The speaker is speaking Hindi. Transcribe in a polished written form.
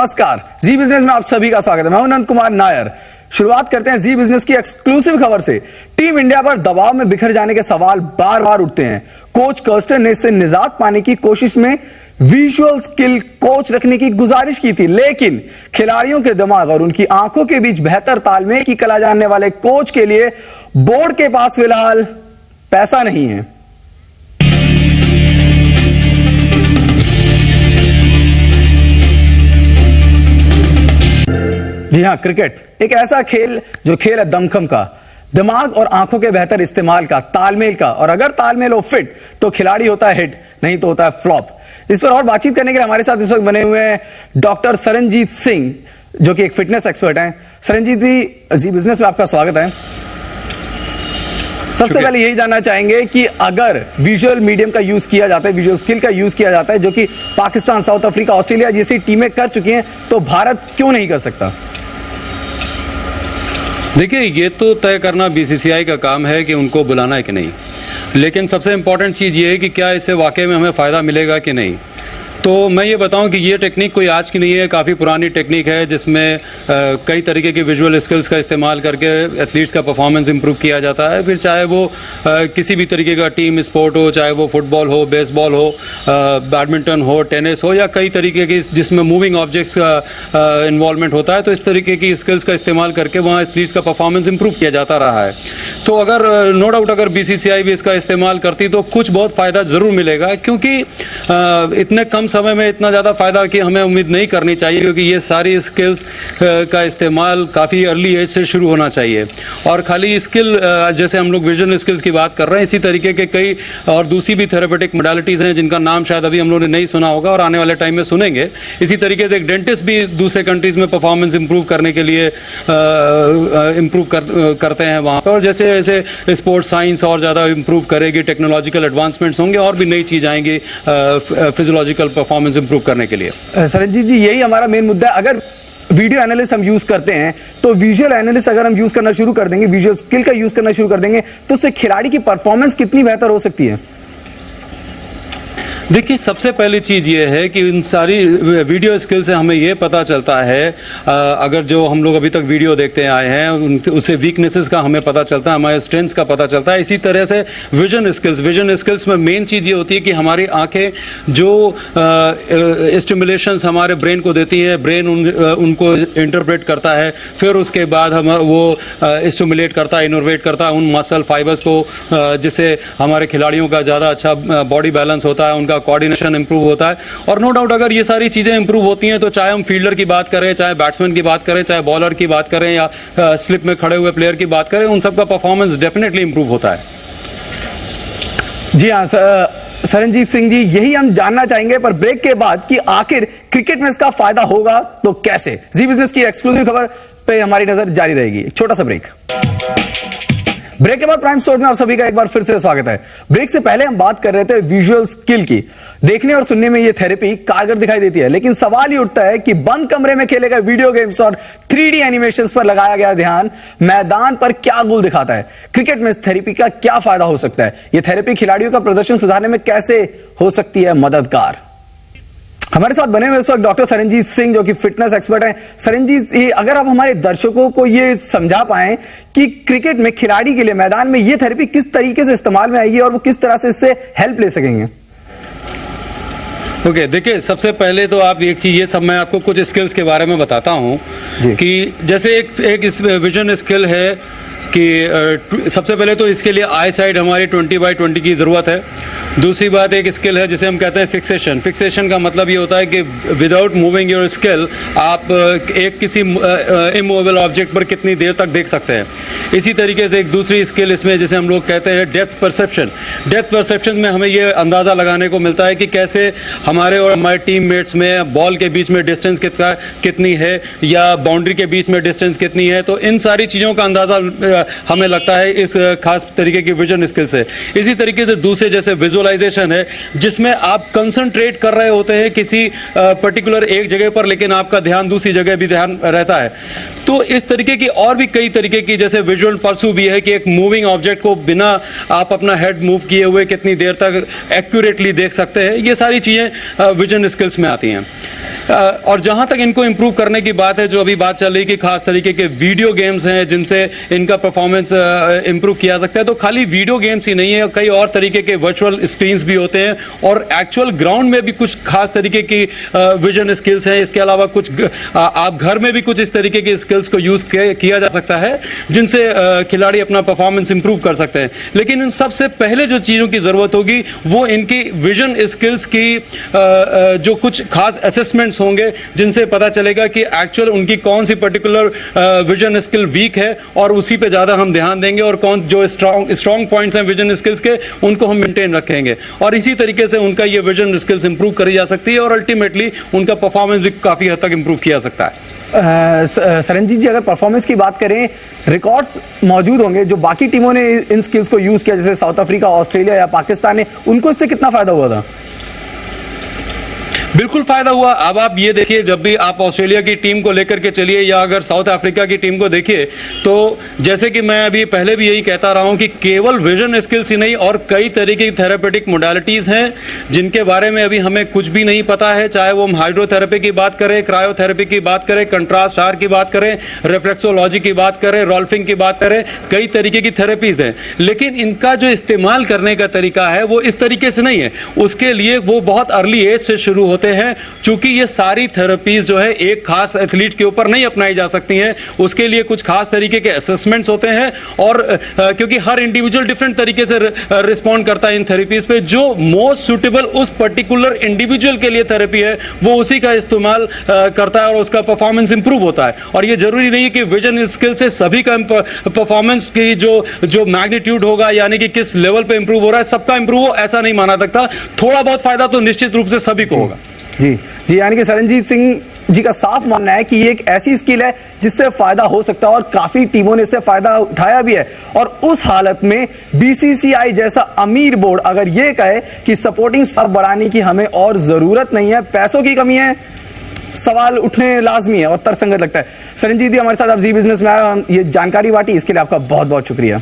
नमस्कार, जी बिजनेस में आप सभी का स्वागत है। मैं हूं अनंत कुमार नायर। शुरुआत करते हैं जी बिजनेस की एक्सक्लूसिव खबर से। टीम इंडिया पर दबाव में बिखर जाने के सवाल बार बार उठते हैं। कोच कर्स्टर ने इससे निजात पाने की कोशिश में विजुअल स्किल कोच रखने की गुजारिश की थी, लेकिन खिलाड़ियों के दिमाग और उनकी आंखों के बीच बेहतर तालमेल की कला जानने वाले कोच के लिए बोर्ड के पास फिलहाल पैसा नहीं है। जी हां, क्रिकेट एक ऐसा खेल जो खेल है दमखम का, दिमाग और आंखों के बेहतर इस्तेमाल का, तालमेल का, और अगर तालमेल हो फिट तो खिलाड़ी होता है हिट, नहीं तो होता है फ्लॉप। इस पर और बातचीत करने के लिए हमारे साथ इस वक्त बने हुए हैं डॉक्टर सरनजीत सिंह, जो कि एक फिटनेस एक्सपर्ट हैं। सरनजीत जी बिजनेस में आपका स्वागत है। सबसे पहले यही जानना चाहेंगे कि अगर विजुअल मीडियम का यूज किया जाता है, विजुअल स्किल का यूज किया जाता है, जो कि पाकिस्तान, साउथ अफ्रीका, ऑस्ट्रेलिया जैसी टीमें कर चुकी हैं, तो भारत क्यों नहीं कर सकता? देखिए, ये तो तय करना बीसीसीआई का काम है कि उनको बुलाना है कि नहीं, लेकिन सबसे इम्पॉर्टेंट चीज़ ये है कि क्या इससे वाकई में हमें फ़ायदा मिलेगा कि नहीं। तो मैं ये बताऊं कि ये टेक्निक कोई आज की नहीं है, काफ़ी पुरानी टेक्निक है, जिसमें कई तरीके की विजुअल स्किल्स का इस्तेमाल करके एथलीट्स का परफॉर्मेंस इंप्रूव किया जाता है। फिर चाहे वो किसी भी तरीके का टीम स्पोर्ट हो, चाहे वो फुटबॉल हो, बेसबॉल हो, बैडमिंटन हो, टेनिस हो, या कई तरीके की जिसमें मूविंग ऑब्जेक्ट्स का इन्वॉल्वमेंट होता है, तो इस तरीके की स्किल्स का इस्तेमाल करके वहाँ एथलीट्स का परफॉर्मेंस इंप्रूव किया जाता रहा है। तो अगर नो डाउट अगर बीसीसीआई भी इसका इस्तेमाल करती तो कुछ बहुत फ़ायदा ज़रूर मिलेगा, क्योंकि इतने कम समय में इतना ज़्यादा फायदा की हमें उम्मीद नहीं करनी चाहिए, क्योंकि ये सारी स्किल्स का इस्तेमाल काफ़ी अर्ली एज से शुरू होना चाहिए। और खाली स्किल, जैसे हम लोग विजुअल स्किल्स की बात कर रहे हैं, इसी तरीके के कई और दूसरी भी थेरेपेटिक मोडालिटीज़ हैं जिनका नाम शायद अभी हम लोगों ने नहीं सुना होगा और आने वाले टाइम में सुनेंगे। इसी तरीके से एक डेंटिस्ट भी दूसरे कंट्रीज़ में परफॉर्मेंस इंप्रूव करने के लिए इंप्रूव करते हैं वहाँ पर। और जैसे जैसे स्पोर्ट्स साइंस और ज़्यादा इंप्रूव करेगी, टेक्नोलॉजिकल एडवांसमेंट्स होंगे और भी नई चीज़ आएंगी फिजियोलॉजिकल परफॉर्मेंस इंप्रूव करने के लिए। सरनजीत जी, यही हमारा मेन मुद्दा है। अगर वीडियो एनालिस्ट हम यूज करते हैं, तो विजुअल एनालिस्ट अगर हम यूज करना शुरू कर देंगे, विजुअल स्किल का यूज करना शुरू कर देंगे, तो उससे खिलाड़ी की परफॉर्मेंस कितनी बेहतर हो सकती है? देखिए, सबसे पहली चीज़ ये है कि इन सारी वीडियो स्किल से हमें ये पता चलता है, अगर जो हम लोग अभी तक वीडियो देखते आए हैं उससे वीकनेसेस का हमें पता चलता है, हमारे स्ट्रेंथ्स का पता चलता है। इसी तरह से विजन स्किल्स में मेन चीज़ ये होती है कि हमारी आंखें जो स्टिमुलेशंस हमारे ब्रेन को देती है, ब्रेन उनको इंटरप्रेट करता है, फिर उसके बाद हम वो स्टिमुलेट करता है, इनोवेट करता है उन मसल फाइबर्स को, जिससे हमारे खिलाड़ियों का ज़्यादा अच्छा बॉडी बैलेंस होता है, उनका कोऑर्डिनेशन इंप्रूव होता है। और नो डाउट अगर ये सारी चीजें इंप्रूव होती हैं, तो चाहे हम फील्डर की बात करें, चाहे बैट्समैन की बात करें, चाहे बॉलर की बात करें, या स्लिप में खड़े हुए प्लेयर की बात करें, उन सबका परफॉर्मेंस डेफिनेटली इंप्रूव होता है। जी हाँ सरनजीत सिंह जी, यही हम जानना चाहेंगे पर ब्रेक के बाद कि आखिर क्रिकेट में इसका फायदा होगा तो कैसे। जी बिजनेस की एक्सक्लूसिव खबर पे हमारी नजर जारी रहेगी। छोटा सा ब्रेक। ब्रेक के बाद प्राइम स्पोर्ट में आप सभी का एक बार फिर से स्वागत है। ब्रेक से पहले हम बात कर रहे थे विजुअल स्किल की। देखने और सुनने में ये थेरेपी कारगर दिखाई देती है, लेकिन सवाल ये उठता है कि बंद कमरे में खेले गए वीडियो गेम्स और 3D एनिमेशंस पर लगाया गया ध्यान मैदान पर क्या गोल दिखाता है? क्रिकेट में इस थेरेपी का क्या फायदा हो सकता है? यह थेरेपी खिलाड़ियों का प्रदर्शन सुधारने में कैसे हो सकती है मददगार? हमारे साथ बने हुए इस वक्त डॉक्टर सरनजीत सिंह, जो कि फिटनेस एक्सपर्ट हैं। सरनजीत, अगर आप हमारे दर्शकों को ये समझा पाएं कि क्रिकेट में खिलाड़ी के लिए मैदान में ये थेरेपी किस तरीके से इस्तेमाल में आएगी और वो किस तरह से इससे हेल्प ले सकेंगे। ओके, देखिए, सबसे पहले तो आप एक चीज, ये सब मैं आपको कुछ स्किल्स के बारे में बताता हूं कि जैसे एक विजन स्किल है कि सबसे पहले तो इसके लिए आई साइड हमारी 20x20 की ज़रूरत है। दूसरी बात एक स्किल है जिसे हम कहते हैं फिक्सेशन। फिक्सेशन का मतलब ये होता है कि विदाउट मूविंग योर स्किल आप एक किसी इमूवेबल ऑब्जेक्ट पर कितनी देर तक देख सकते हैं। इसी तरीके से एक दूसरी स्किल इसमें जिसे हम लोग कहते हैं डेप्थ परसेप्शन। डेप्थ परसेप्शन में हमें ये अंदाज़ा लगाने को मिलता है कि कैसे हमारे और हमारे टीम मेट्स में बॉल के बीच में डिस्टेंस कितनी है, या बाउंड्री के बीच में डिस्टेंस कितनी है। तो इन सारी चीज़ों का अंदाज़ा हमें लगता है इस खास तरीके की विजन स्किल से। इसी तरीके से दूसरे जैसे विजुअलाइजेशन है, जिसमें आप कंसंट्रेट कर रहे होते हैं किसी पर्टिकुलर एक जगह पर, लेकिन आपका ध्यान दूसरी जगह भी ध्यान रहता है। तो तो इस तरीके की और भी कई तरीके की, जैसे विजुअल परस्यू भी है कि एक मूविंग ऑब्जेक्ट को बिना आप अपना हेड मूव किए हुए कितनी देर तक एक्यूरेटली देख सकते हैं, ये सारी चीजें विजन स्किल्स में आती हैं। और जहां तक इनको इंप्रूव करने की बात है, जो अभी बात चल रही कि खास तरीके के वीडियो गेम्स हैं जिनसे इनका परफॉर्मेंस इंप्रूव किया सकता है, तो खाली वीडियो गेम्स ही नहीं है, कई और तरीके के वर्चुअल स्क्रीन्स भी होते हैं और एक्चुअल ग्राउंड में भी कुछ खास तरीके की विजन स्किल्स हैं। इसके अलावा कुछ आप घर में भी कुछ इस तरीके की स्किल्स को यूज किया जा सकता है जिनसे खिलाड़ी अपना परफॉर्मेंस इंप्रूव कर सकते हैं। लेकिन इन सबसे पहले जो चीजों की जरूरत होगी वो इनकी विजन स्किल्स की जो कुछ खास असेसमेंट्स होंगे जिनसे पता चलेगा कि एक्चुअल उनकी कौन सी पर्टिकुलर विजन स्किल वीक है और उसी पे ज्यादा हम ध्यान देंगे, और कौन जो स्ट्रॉन्ग पॉइंट्स हैं विजन स्किल्स के उनको हम मेंटेन रखेंगे, और इसी तरीके से उनका ये विजन स्किल्स इंप्रूव करी जा सकती है और अल्टीमेटली उनका परफॉर्मेंस भी काफी हद तक इंप्रूव किया जा सकता है। सरनजीत जी, अगर परफॉर्मेंस की बात करें, रिकॉर्ड्स मौजूद होंगे जो बाकी टीमों ने इन स्किल्स को यूज किया, जैसे साउथ अफ्रीका, ऑस्ट्रेलिया या पाकिस्तान ने, उनको इससे कितना फायदा हुआ था? बिल्कुल फायदा हुआ। अब आप ये देखिए, जब भी आप ऑस्ट्रेलिया की टीम को लेकर के चलिए या अगर साउथ अफ्रीका की टीम को देखिए, तो जैसे कि मैं अभी पहले भी यही कहता रहा हूं कि केवल विजन स्किल्स ही नहीं और कई तरीके की थेरेपेटिक मोडालिटीज हैं जिनके बारे में अभी हमें कुछ भी नहीं पता है, चाहे वो हम हाइड्रोथेरेपी की बात करें, क्रायोथेरेपी की बात करें, कंट्रास्ट आर की बात करें, रिफ्लेक्सोलॉजी की बात करें, रोल्फिंग की बात करें, कई तरीके की थेरेपीज हैं। लेकिन इनका जो इस्तेमाल करने का तरीका है वो इस तरीके से नहीं है। उसके लिए वो बहुत अर्ली एज से शुरू होते हैं, क्योंकि ये सारी थेरेपीज जो है एक खास एथलीट के ऊपर नहीं अपनाई जा सकती हैं। उसके लिए कुछ खास तरीके के असेसमेंट्स होते हैं और क्योंकि हर इंडिविजुअल डिफरेंट तरीके से रिस्पॉन्ड करता है इन थेरेपीज पे, जो मोस्ट सुटेबल उस पर्टिकुलर इंडिविजुअल के लिए थेरेपी है वो उसी का इस्तेमाल करता है और उसका परफॉर्मेंस इंप्रूव होता है। और ये जरूरी नहीं है कि विजन स्किल से सभी का परफॉर्मेंस की जो मैग्नीट्यूड होगा, यानी कि किस लेवल पे इंप्रूव हो रहा है, सबका इंप्रूव हो, ऐसा नहीं माना सकता। थोड़ा बहुत फायदा तो निश्चित रूप से सभी को होगा। जी जी, यानी कि सरनजीत सिंह जी का साफ मानना है कि ये एक ऐसी स्किल है जिससे फायदा हो सकता है और काफी टीमों ने इससे फायदा उठाया भी है। और उस हालत में बीसीसीआई जैसा अमीर बोर्ड अगर ये कहे कि सपोर्टिंग स्टाफ बढ़ाने की हमें और जरूरत नहीं है, पैसों की कमी है, सवाल उठने लाजमी है और तर्कसंगत लगता है। सरनजीत जी हमारे साथ आप जी बिजनेस में आए, ये जानकारी बांटी, इसके लिए आपका बहुत बहुत शुक्रिया।